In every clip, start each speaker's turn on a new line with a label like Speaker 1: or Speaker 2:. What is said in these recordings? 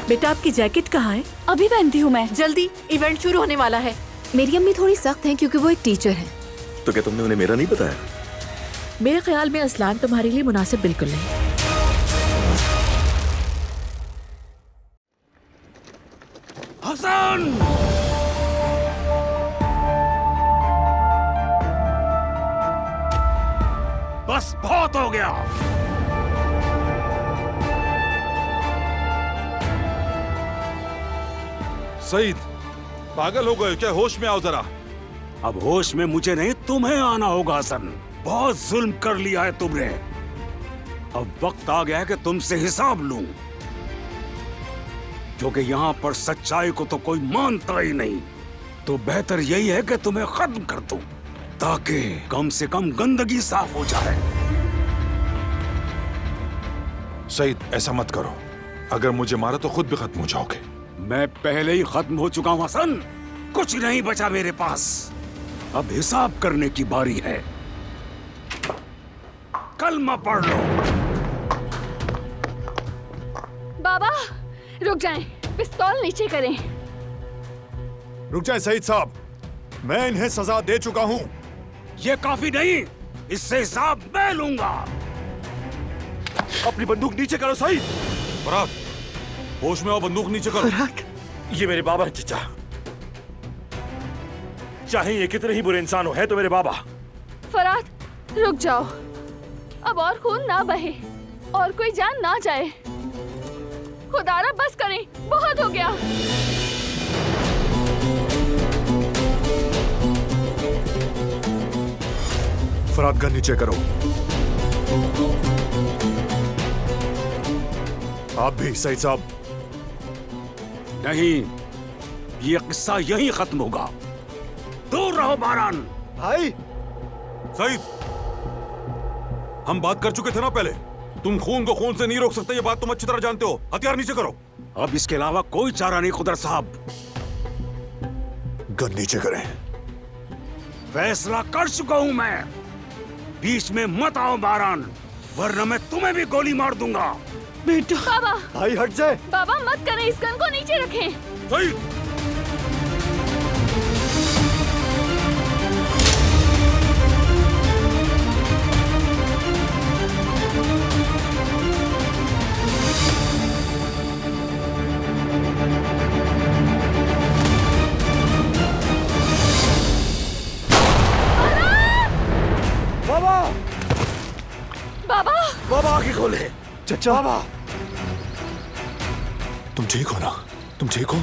Speaker 1: बेटा आपकी जैकेट कहाँ है?
Speaker 2: अभी पहनती हूँ मैं।
Speaker 1: जल्दी, इवेंट शुरू होने वाला है।
Speaker 2: मेरी अम्मी थोड़ी सख्त हैं क्योंकि वो एक टीचर है।
Speaker 3: तो क्या तुमने उन्हें मेरा नहीं बताया?
Speaker 1: मेरे ख्याल में असलान तुम्हारे लिए मुनासिब बिल्कुल नहीं।
Speaker 4: हसन! बस बहुत हो गया।
Speaker 5: सईद, पागल हो गए क्या? होश में आओ जरा।
Speaker 4: अब होश में मुझे नहीं, तुम्हें आना होगा हसन। बहुत जुल्म कर लिया है तुमने। अब वक्त आ गया है कि तुमसे हिसाब लूं, क्योंकि यहाँ पर सच्चाई को तो कोई मानता ही नहीं। तो बेहतर यही है कि तुम्हें खत्म कर दूं, ताकि कम से कम गंदगी साफ हो जाए।
Speaker 5: सईद, ऐसा मत करो। अगर मुझे मारा तो खुद भी खत्म हो जाओगे।
Speaker 4: मैं पहले ही खत्म हो चुका हूं हसन। कुछ नहीं बचा मेरे पास। अब हिसाब करने की बारी है। कलमा पढ़ लो।
Speaker 2: बाबा रुक जाएं, पिस्तौल नीचे करें।
Speaker 6: रुक जाए सईद साहब, मैं इन्हें सजा दे चुका हूँ।
Speaker 4: ये काफी नहीं, इससे हिसाब मैं लूंगा।
Speaker 5: अपनी बंदूक नीचे करो सईद। फराद, होश में आओ, बंदूक नीचे करो।
Speaker 3: ये मेरे बाबा है चचा। चाहे ये कितने ही बुरे इंसान हो, है तो मेरे बाबा।
Speaker 2: फराद रुक जाओ, अब और खून ना बहे और कोई जान ना जाए। खुदारा बस करें, बहुत हो गया।
Speaker 6: फराद गन नीचे करो। आप भी सईद साहब।
Speaker 4: नहीं, ये किस्सा यहीं खत्म होगा। दूर रहो बारान।
Speaker 6: भाई
Speaker 5: सईद, हम बात कर चुके थे ना पहले। तुम खून को खून से नहीं रोक सकते, ये बात तुम अच्छी तरह जानते हो। हथियार नीचे करो।
Speaker 4: अब इसके अलावा कोई चारा नहीं खुदर साहब।
Speaker 6: गन नीचे करें।
Speaker 4: फैसला कर चुका हूं मैं। बीच में मत आओ बारान, वरना मैं तुम्हें भी गोली मार दूंगा।
Speaker 1: बेटा
Speaker 2: बाबा,
Speaker 6: भाई हट जाए।
Speaker 2: बाबा मत करें, इस गन को नीचे रखें।
Speaker 5: सईद,
Speaker 2: बाबा
Speaker 3: बाबा आंखें खोले।
Speaker 6: चचा बाबा, तुम ठीक हो ना? तुम ठीक हो?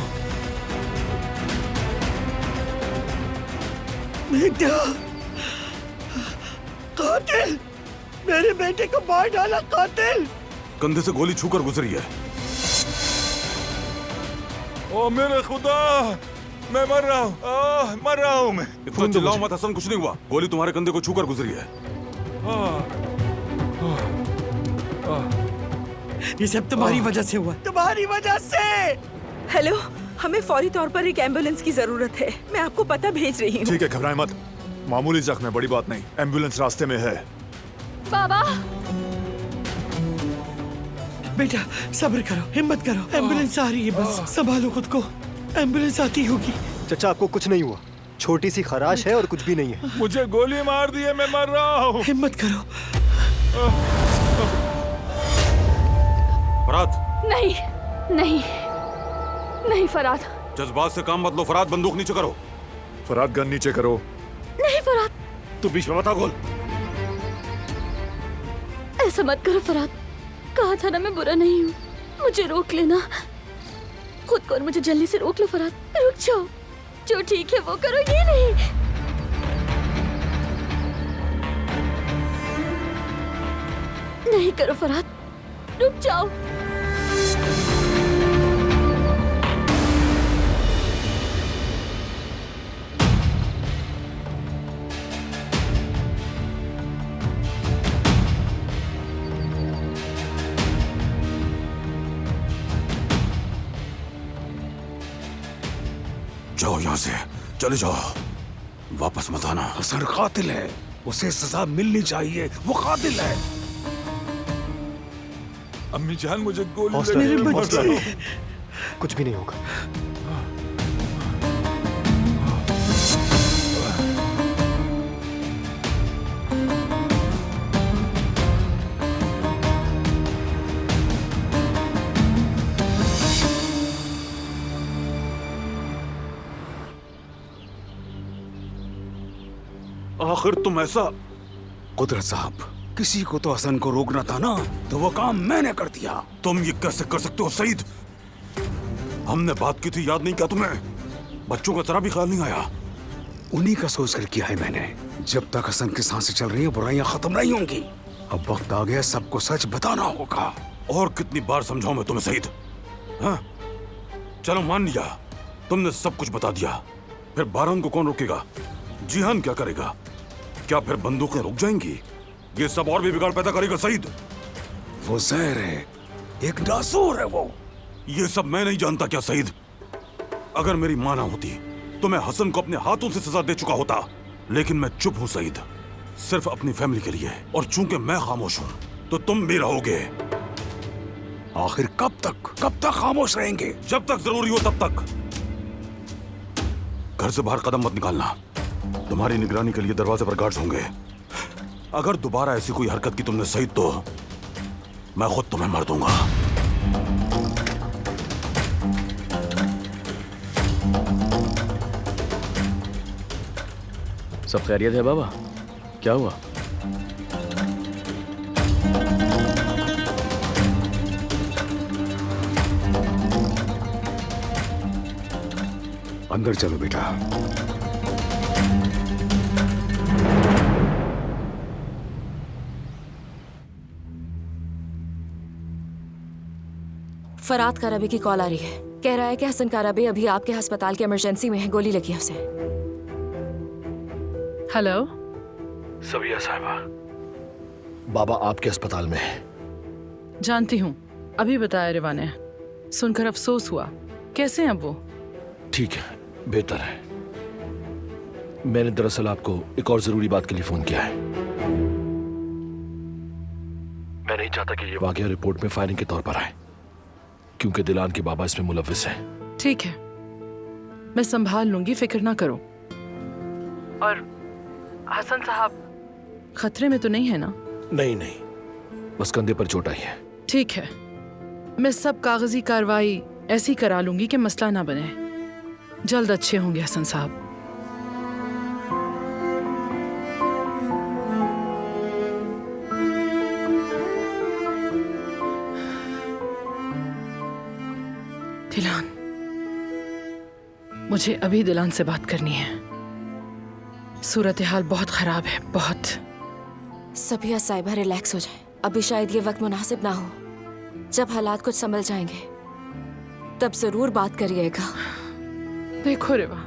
Speaker 3: बेटा, कातिल मेरे बेटे को मार डाला। कातिल
Speaker 5: कंधे से गोली छूकर गुजरी है। ओ मेरे खुदा, मैं मर रहा हूँ। मर रहा हूँ मैं। इतना चिल्लाओ मत हसन, कुछ नहीं हुआ। गोली तुम्हारे कंधे को छूकर गुजरी है।
Speaker 3: ये सब तुम्हारी वजह से हुआ, तुम्हारी वजह से।
Speaker 1: हेलो, हमें फौरी तौर पर एक एम्बुलेंस की जरूरत है। मैं आपको पता भेज रही हूँ।
Speaker 6: ठीक है, घबराए मत। मामूली जख्म है, बड़ी बात नहीं। एम्बुलेंस रास्ते में है।
Speaker 2: बाबा
Speaker 3: बेटा सब्र करो, हिम्मत करो। एम्बुलेंस आ रही है, बस संभालो खुद को। एम्बुलेंस आती होगी।
Speaker 7: चचा आपको कुछ नहीं हुआ, छोटी सी खराश है और कुछ भी नहीं है।
Speaker 5: मुझे गोली मार दी है, मैं मर रहा हूँ।
Speaker 3: हिम्मत करो।
Speaker 5: फराद,
Speaker 2: नहीं नहीं नहीं फराद,
Speaker 5: जज्बात से काम मत लो। फराद, बंदूक नीचे करो।
Speaker 6: फराद गन नीचे करो।
Speaker 2: नहीं फराद,
Speaker 3: तू बीच में बता गोल।
Speaker 2: ऐसा मत करो फराद। कहा था ना मैं बुरा नहीं हूँ, मुझे रोक लेना। खुद को और मुझे जल्दी से रोक लो फराद। रुक जाओ, जो ठीक है वो करो, ये नहीं। नहीं करो फराद, रुक जाओ।
Speaker 5: जाओ यहाँ से, चले जाओ। वापस मत आना।
Speaker 4: हसन कातिल है, उसे सजा मिलनी चाहिए। वो कातिल है।
Speaker 5: अम्मी जान, मुझे गोली
Speaker 7: हौसला
Speaker 5: लगी।
Speaker 7: रखो, हौसला रखो। कुछ भी नहीं होगा।
Speaker 5: आखिर तुम ऐसा।
Speaker 4: कुदरत साहब, किसी को तो हसन को रोकना था ना, तो वो काम मैंने कर दिया।
Speaker 5: तुम ये कैसे कर सकते हो सईद? हमने बात की थी, याद नहीं क्या तुम्हें? बच्चों का जरा भी ख्याल नहीं आया।
Speaker 4: उन्हीं का सोच कर किया है मैंने। जब तक हसन की सांसें चल रही हैं, बुराइयां खत्म नहीं होंगी। अब वक्त आ गया, सबको सच बताना होगा।
Speaker 5: और कितनी बार समझाऊं मैं तुम्हें सईद? हाँ? चलो मान लिया, तुमने सब कुछ बता दिया। फिर बारन को कौन रोकेगा? जिहान क्या करेगा? क्या फिर बंदूकें रुक जाएंगी? ये सब और भी बिगाड़ पैदा करेगा सईद।
Speaker 4: वो जहर है, एक नासूर है वो।
Speaker 5: ये सब मैं नहीं जानता क्या सईद? अगर मेरी मां ना होती तो मैं हसन को अपने हाथों से सजा दे चुका होता। लेकिन मैं चुप हूं सईद, सिर्फ अपनी फैमिली के लिए। और चूंकि मैं खामोश हूं तो तुम भी रहोगे।
Speaker 4: आखिर कब तक खामोश रहेंगे?
Speaker 5: जब तक जरूरी हो तब तक। घर से बाहर कदम मत निकालना। तुम्हारी निगरानी के लिए दरवाजे पर गार्ड्स होंगे। अगर दोबारा ऐसी कोई हरकत की तुमने सईद, तो मैं खुद तुम्हें मार दूंगा।
Speaker 8: सब खैरियत है बाबा? क्या हुआ?
Speaker 4: अंदर चलो बेटा।
Speaker 2: फरात काराबी की कॉल आ रही है। कह रहा है कि हसन काराबी अभी आपके अस्पताल के इमरजेंसी में है, गोली लगी है उसे।
Speaker 9: हेलो
Speaker 10: सबिया साहिबा, बाबा आपके अस्पताल में है।
Speaker 9: जानती हूँ, अभी बताया रिवा ने। सुनकर अफसोस हुआ। कैसे हैं अब वो?
Speaker 10: ठीक है, बेहतर है। मैंने दरअसल आपको एक और जरूरी बात के लिए फोन किया है। मैं नहीं चाहता कि ये वाकया रिपोर्ट में फायरिंग के तौर पर आए, क्योंकि दिलान के बाबा इसमें मुलव्विस हैं।
Speaker 9: ठीक है, मैं संभाल लूंगी, फिक्र ना करो। और हसन साहब खतरे में तो नहीं है ना?
Speaker 10: नहीं नहीं, बस कंधे पर चोट आई है।
Speaker 9: ठीक है, मैं सब कागजी कार्रवाई ऐसी करा लूंगी कि मसला ना बने। जल्द अच्छे होंगे हसन साहब। दिलान, मुझे अभी दिलान से बात करनी है। सूरत हाल बहुत खराब है, बहुत।
Speaker 2: सबिया साहिबा रिलैक्स हो जाए। अभी शायद ये वक्त मुनासिब ना हो। जब हालात कुछ संभल जाएंगे तब जरूर बात करिएगा।
Speaker 9: देखो रिवा,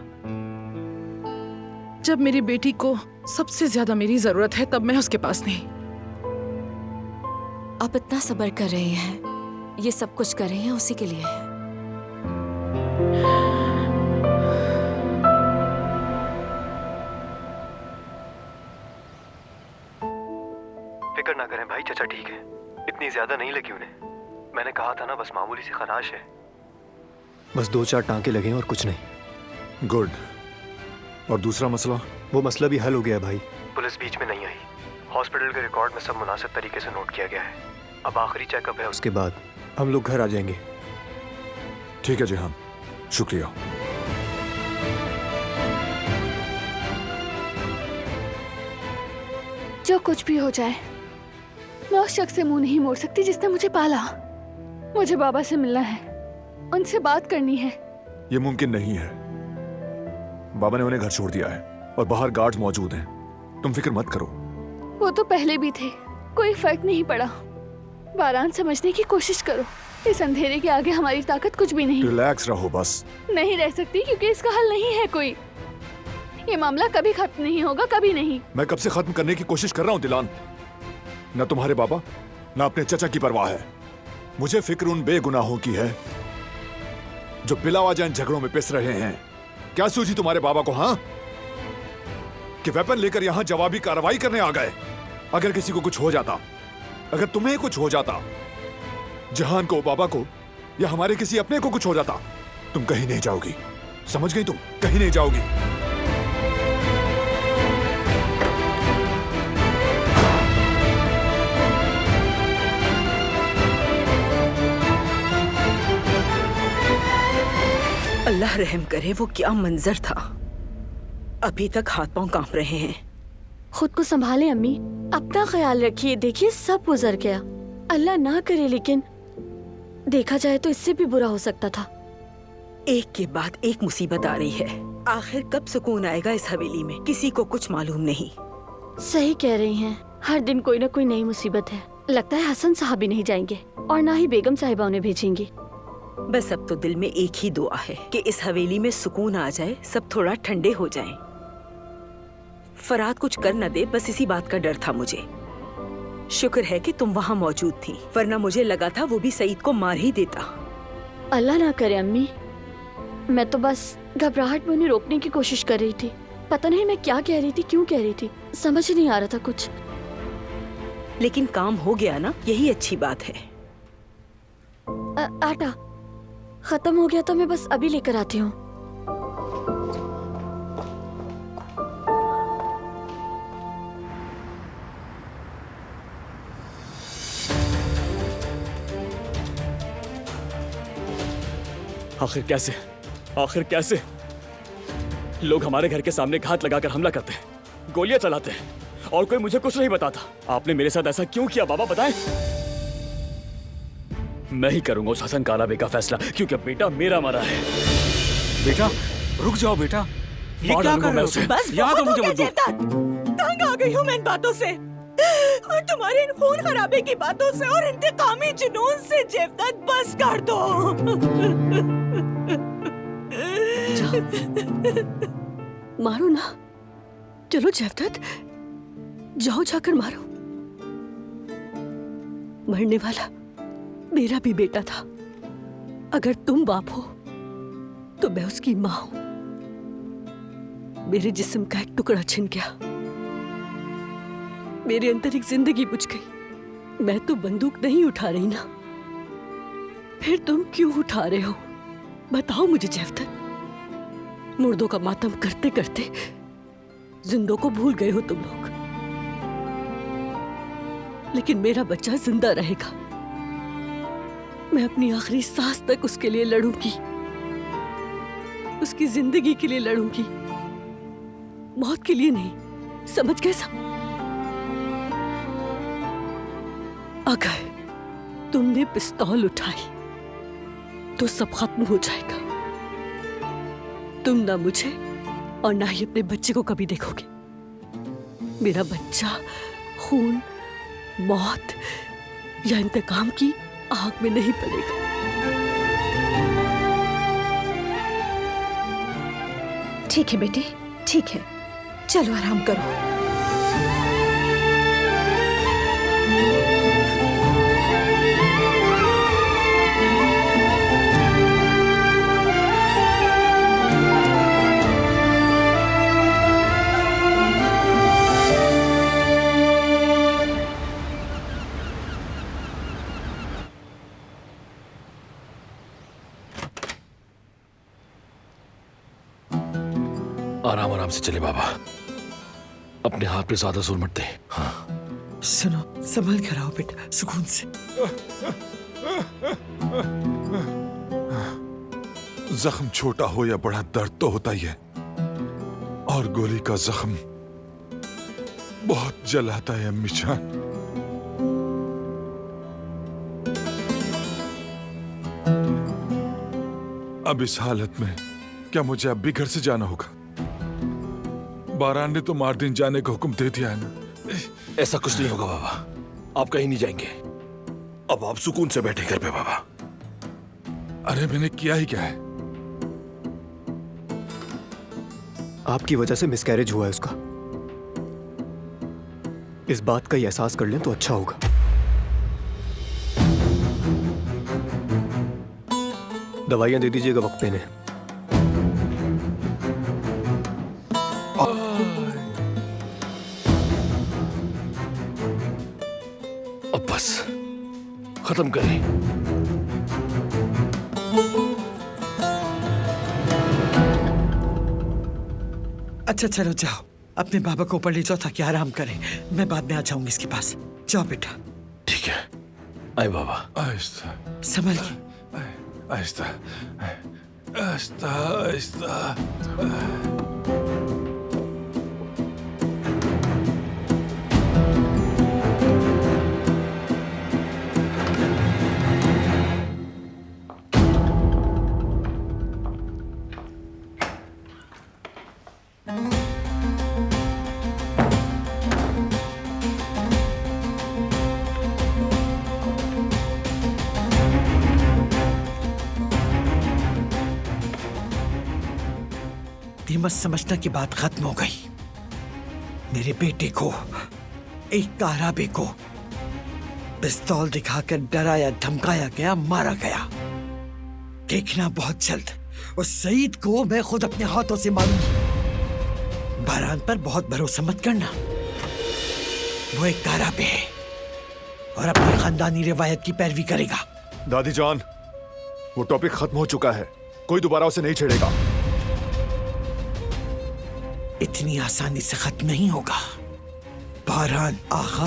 Speaker 9: जब मेरी बेटी को सबसे ज्यादा मेरी जरूरत है तब मैं उसके पास नहीं।
Speaker 2: आप इतना सब्र कर रही हैं, ये सब कुछ कर रही हैं उसी के लिए है।
Speaker 7: फिक्र ना करें भाई, चाचा ठीक है। इतनी ज्यादा नहीं लगी उन्हें। मैंने कहा था ना, बस मामूली सी खराश है। बस 2-4 टांके लगे हैं और कुछ नहीं।
Speaker 6: गुड। और दूसरा मसला?
Speaker 7: वो मसला भी हल हो गया भाई।
Speaker 10: पुलिस बीच में नहीं आई। हॉस्पिटल के रिकॉर्ड में सब मुनासिब तरीके से नोट किया गया है। अब आखिरी चेकअप है,
Speaker 7: उसके बाद हम लोग घर आ जाएंगे।
Speaker 6: ठीक है जिहान, शुक्रिया।
Speaker 11: जो कुछ भी हो जाए, मैं उस शख्स से मुंह नहीं मोड़ सकती जिसने मुझे पाला। मुझे बाबा से मिलना है, उनसे बात करनी है।
Speaker 6: ये मुमकिन नहीं है। बाबा ने उन्हें घर छोड़ दिया है और बाहर गार्ड्स मौजूद हैं। तुम फिक्र मत करो।
Speaker 11: वो तो पहले भी थे, कोई फर्क नहीं पड़ा। बारान समझने की कोशिश करो। इस अंधेरे के आगे हमारी ताकत कुछ भी नहीं।
Speaker 6: रिलैक्स रहो बस।
Speaker 11: नहीं रह सकती, क्योंकि इसका हल नहीं है कोई। ये मामला कभी खत्म नहीं होगा, कभी नहीं।
Speaker 6: मैं कब से खत्म करने की कोशिश कर रहा हूँ दिलान। न तुम्हारे बाबा न अपने चचा की परवाह है। मुझे फिक्र उन बेगुनाहों की है जो बिलावजा इन झगड़ों में पिस रहे हैं। क्या सूझी तुम्हारे बाबा को, हाँ, कि वेपन लेकर यहां जवाबी कार्रवाई करने आ गए? अगर किसी को कुछ हो जाता, अगर तुम्हें कुछ हो जाता, जहान को, बाबा को, या हमारे किसी अपने को कुछ हो जाता, तुम कहीं नहीं जाओगी। समझ गई? तुम कहीं नहीं जाओगी।
Speaker 1: अल्लाह रहम करे, वो क्या मंजर था। अभी तक हाथ पांव कांप रहे हैं।
Speaker 2: खुद को संभालें अम्मी, अपना ख्याल रखिए। देखिए सब गुजर गया, अल्लाह ना करे, लेकिन देखा जाए तो इससे भी बुरा हो सकता था।
Speaker 1: एक के बाद एक मुसीबत आ रही है। आखिर कब सुकून आएगा इस हवेली में, किसी को कुछ मालूम नहीं।
Speaker 2: सही कह रही हैं, हर दिन कोई ना कोई नई मुसीबत है। लगता है हसन साहब भी नहीं जाएंगे और ना ही बेगम साहिबा उन्हें भेजेंगी।
Speaker 1: बस अब तो दिल में एक ही दुआ है कि इस हवेली में सुकून आ जाए, सब थोड़ा ठंडे हो जाएं। फरात कुछ कर न दे, बस इसी बात का डर था मुझे। शुक्र है कि तुम वहाँ मौजूद थी, वरना मुझे लगा था वो भी सईद को मार ही देता।
Speaker 2: अल्लाह ना करे अम्मी, मैं तो बस घबराहट में उन्हें रोकने की कोशिश कर रही थी। पता नहीं मैं क्या कह रही थी, क्यों कह रही थी, समझ नहीं आ रहा था कुछ।
Speaker 1: लेकिन काम हो गया ना, यही अच्छी बात है।
Speaker 2: आटा खत्म हो गया तो मैं बस अभी लेकर आती हूँ।
Speaker 8: आखिर कैसे लोग हमारे घर के सामने घात लगाकर हमला करते हैं, गोलियां चलाते हैं, और कोई मुझे कुछ नहीं बताता। आपने मेरे साथ ऐसा क्यों किया बाबा, बताएं। मैं ही करूंगा उस हसन काला बे का फैसला, क्योंकि बेटा मेरा मरा है।
Speaker 4: बेटा रुक जाओ बेटा, ये क्या कर रहे हो?
Speaker 1: बस
Speaker 4: याद हो
Speaker 1: बहुत
Speaker 4: मुझे
Speaker 1: हो गया जेवताद। तंग आ गई हूँ मैं इन बातों से, और तुम्हारे इन खून खराबे की बातों से और इंतकामी जुनून से। जेवताद बस कर दो।
Speaker 12: मारो ना, चलो जेवताद, जाओ जाकर मारो। मरने वाला मेरा भी बेटा था। अगर तुम बाप हो तो मैं उसकी माँ हूं। मेरे जिस्म का एक टुकड़ा छिन गया, मेरे अंदर एक जिंदगी बुझ गई। मैं तो बंदूक नहीं उठा रही ना, फिर तुम क्यों उठा रहे हो? बताओ मुझे जेवताद। मुर्दों का मातम करते करते जिंदों को भूल गए हो तुम लोग, लेकिन मेरा बच्चा जिंदा रहेगा। मैं अपनी आखिरी सांस तक उसके लिए लड़ूंगी, उसकी जिंदगी के लिए लड़ूंगी, मौत के लिए नहीं। समझ गए सब? अगर तुमने पिस्तौल उठाई तो सब खत्म हो जाएगा। तुम ना मुझे और ना ही अपने बच्चे को कभी देखोगे। मेरा बच्चा खून, मौत या इंतकाम की आग में नहीं पड़ेगा।
Speaker 1: ठीक है बेटी, ठीक है, चलो आराम करो।
Speaker 10: आराम आराम से चले बाबा, अपने हाथ पे ज्यादा जोर मत दे। हाँ
Speaker 3: सुनो, संभल कर आओ बेटा, सुकून से।
Speaker 6: जख्म छोटा हो या बड़ा, दर्द तो होता ही है, और गोली का जख्म बहुत जलाता है अम्मी जान। अब इस हालत में क्या मुझे अब भी घर से जाना होगा? बारान ने तो मार दिन जाने का हुक्म दे दिया है ना।
Speaker 10: ऐसा कुछ नहीं होगा बाबा, आप कहीं नहीं जाएंगे। अब आप सुकून से बैठे घर पे बाबा।
Speaker 6: अरे मैंने किया ही क्या है?
Speaker 7: आपकी वजह से मिसकैरेज हुआ है उसका। इस बात का ही एहसास कर लें तो अच्छा होगा। दवाइयां दे दीजिएगा वक्त पे इन्हें।
Speaker 10: अब बस खत्म करें।
Speaker 3: अच्छा चलो जाओ, अपने बाबा को ऊपर ले जाओ ताकि आराम करें। मैं बाद में आ जाऊंगी इसके पास। जाओ बेटा।
Speaker 10: ठीक है, आए बाबा।
Speaker 6: आहिस्ता
Speaker 3: संभल के।
Speaker 6: आहिस्ता आहिस्ता आहिस्ता।
Speaker 3: ये मत समझना कि बात खत्म हो गई। मेरे बेटे को, एक काराबे को पिस्तौल दिखाकर डराया धमकाया गया, मारा गया। देखना बहुत जल्द उस सईद को मैं खुद अपने हाथों से मारूंगी। बारान पर बहुत भरोसा मत करना, वो एक काराबे है और अपनी खानदानी रिवायत की पैरवी करेगा।
Speaker 6: दादी जान, वो टॉपिक खत्म हो चुका है, कोई दोबारा उसे नहीं छेड़ेगा।
Speaker 3: इतनी आसानी से खत्म नहीं होगा बारान आगा।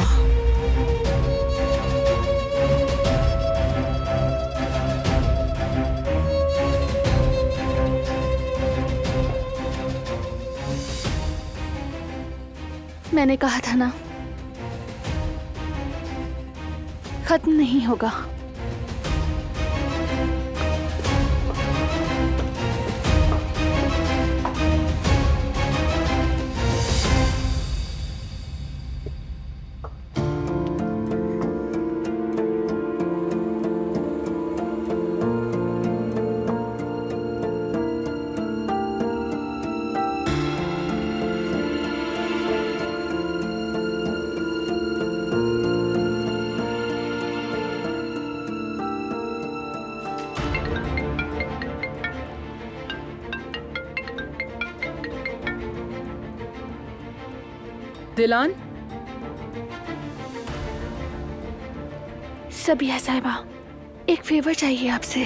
Speaker 11: मैंने कहा था ना, खत्म नहीं होगा।
Speaker 9: दिलान,
Speaker 11: सबिया साहिबा, एक फेवर चाहिए आपसे।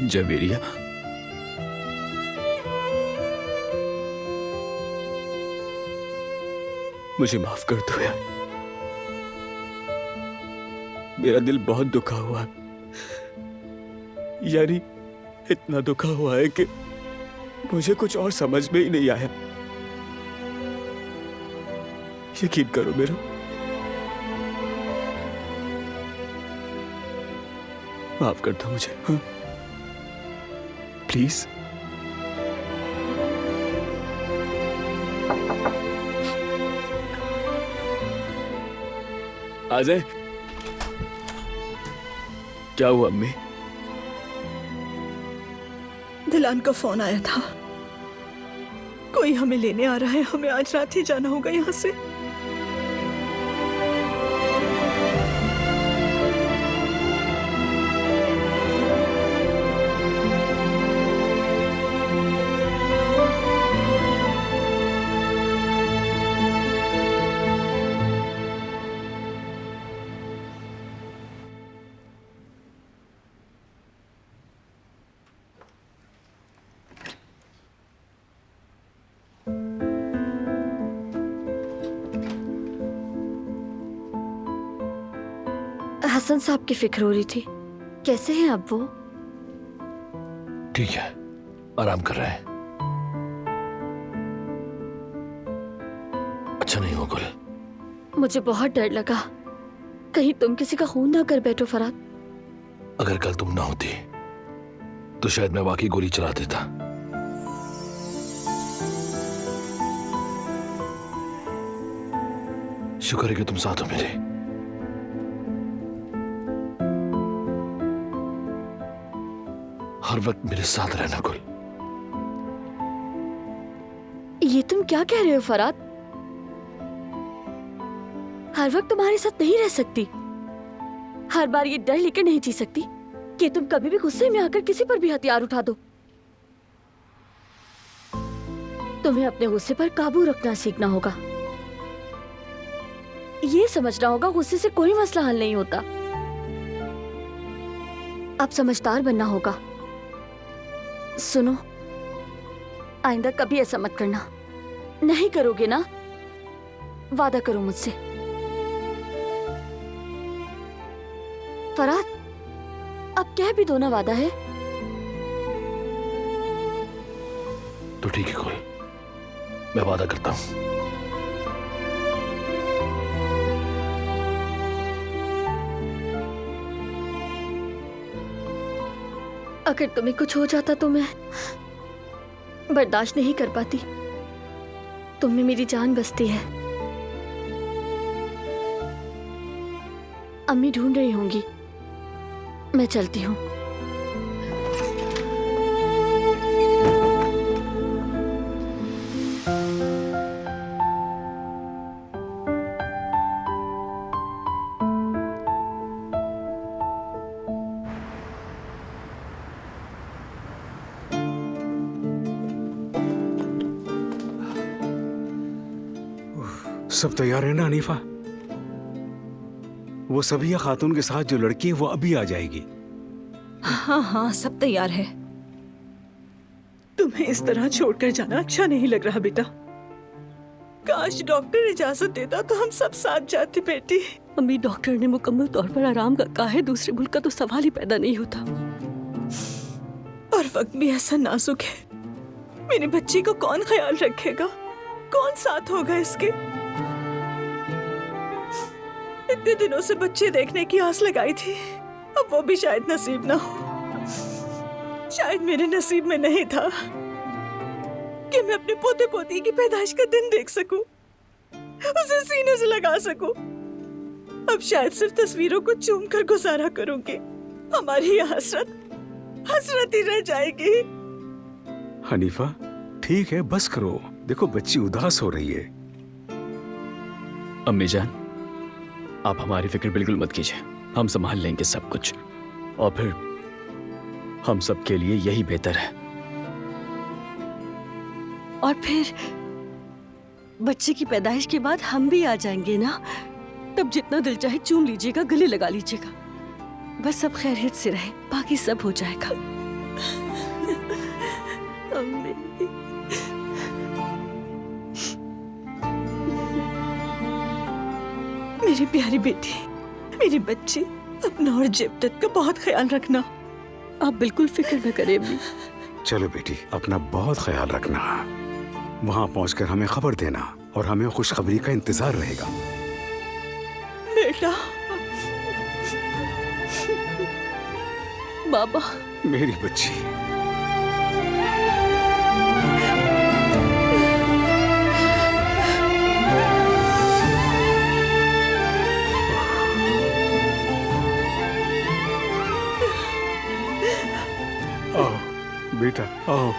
Speaker 8: जवेरिया, मुझे माफ कर दो यार, मेरा दिल बहुत दुखा हुआ है। यानी इतना दुखा हुआ है कि मुझे कुछ और समझ में ही नहीं आया। यकीन करो मेरा, माफ कर दो मुझे, हाँ? प्लीज। आ जाए। क्या हुआ अम्मी?
Speaker 13: दिलान का फोन आया था, कोई हमें लेने आ रहा है, हमें आज रात ही जाना होगा यहाँ से।
Speaker 2: हसन साहब की फिक्र हो रही थी, कैसे हैं अब वो?
Speaker 10: ठीक है, आराम कर रहे हैं। अच्छा नहीं हो गुल?
Speaker 2: मुझे बहुत डर लगा, कहीं तुम किसी का खून ना कर बैठो फराद।
Speaker 10: अगर कल तुम ना होती तो शायद मैं वाकई गोली चला देता। शुक्र है कि तुम साथ हो मेरे। हर वक्त मेरे साथ रहना गुल।
Speaker 2: ये तुम क्या कह रहे हो फराद? हर वक्त तुम्हारे साथ नहीं रह सकती। हर बार ये डर लेकर नहीं जी सकती कि तुम कभी भी गुस्से में आकर किसी पर भी हथियार उठा दो। तुम्हें अपने गुस्से पर काबू रखना सीखना होगा। ये समझना होगा गुस्से से कोई मसला हल नहीं होता। अब समझदार बनना होगा। सुनो, आइंदा कभी ऐसा मत करना। नहीं करोगे ना? वादा करो मुझसे। फराद, अब कह भी दो ना, वादा है।
Speaker 10: तो ठीक है गुल, मैं वादा करता हूं।
Speaker 2: अगर तुम्हें कुछ हो जाता तो मैं बर्दाश्त नहीं कर पाती। तुम में मेरी जान बसती है। अम्मी ढूंढ रही होंगी, मैं चलती हूँ।
Speaker 4: सब तैयार है ना हनीफा? वो सबिया खातून के साथ जो लड़की है वो अभी आ जाएगी।
Speaker 13: हाँ हाँ, सब तैयार है। तुम्हें इस तरह छोड़कर जाना अच्छा नहीं लग रहा बेटा। काश डॉक्टर इजाजत देता तो हम सब साथ जाते बेटी।
Speaker 12: अम्मी, डॉक्टर ने मुकम्मल तौर पर आराम का कहा है। दूसरे मुल्क का तो सवाल ही पैदा नहीं होता।
Speaker 13: और वक्त भी ऐसा नाजुक है। मेरी बच्ची को कौन ख्याल रखेगा? कौन साथ होगा इसके? इतने दिनों से बच्चे देखने की आस लगाई थी, अब वो भी शायद नसीब ना हो। शायद मेरे नसीब में नहीं था कि मैं अपने पोते पोती की पैदाइश का दिन देख सकूं, उसे सीने से लगा सकूं। अब शायद सिर्फ तस्वीरों को चूम कर गुजारा करूंगी। हमारी यह हसरत ही रह जाएगी।
Speaker 4: हनीफा, ठीक है, बस करो। देखो बच्ची उदास हो रही है।
Speaker 8: अम्मी जान, आप हमारी फिक्र बिल्कुल मत कीजिए। हम संभाल लेंगे सब कुछ, और फिर हम सब के लिए यही बेहतर है।
Speaker 12: और फिर बच्चे की पैदाइश के बाद हम भी आ जाएंगे ना। तब जितना दिल चाहे चूम लीजिएगा, गले लगा लीजिएगा। बस सब खैरियत से रहे, बाकी सब हो जाएगा। अम्मी,
Speaker 13: मेरी प्यारी बेटी, मेरी बच्ची, अपना और जेबदत का बहुत ख्याल रखना।
Speaker 12: आप बिल्कुल फिक्र न करें अम्मी।
Speaker 4: चलो बेटी, अपना बहुत ख्याल रखना। वहां पहुंचकर हमें खबर देना और हमें खुशखबरी का इंतजार रहेगा।
Speaker 13: बेटा,
Speaker 12: बाबा,
Speaker 4: मेरी बच्ची। आओ बेटा, आओ।